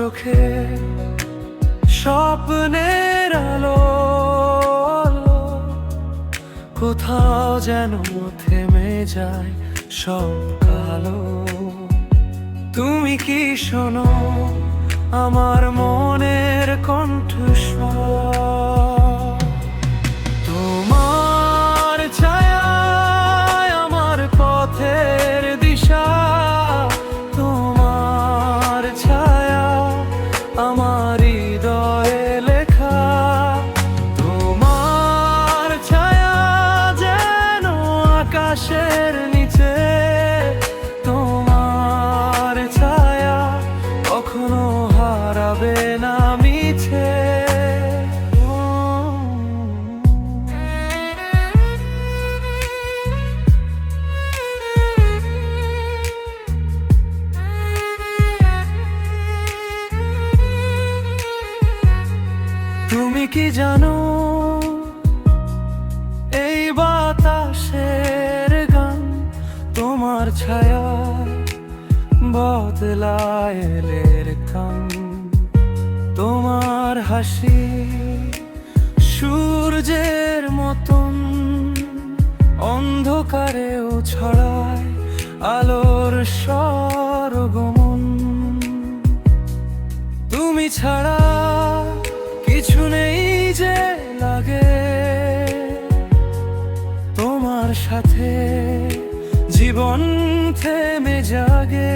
চোখে স্বপ্নের আলো, কোথাও যেন থেমে যায় সব কালো। তুমি কি শোনো আমার মনের কণ্ঠস্বর? তোমার ছায়ায় আমার পথের দিশা, তোমার ছায়া আমার হৃদয়ে লেখা। তোমার ছায়া যেন আকাশের নিচে, তোমার ছায়া কখনো হারাবে না মিছে। তুমি কি জানো এই বাতাসের গান তোমার ছায়া বদলায় এলের কান। তোমার হাসি সূর্যের মতন অন্ধকারেও ছড়ায় আলোর সরগমন। তুমি ছাড়া কিছু নেই যে লাগে, তোমার সাথে জীবন থেমে জাগে।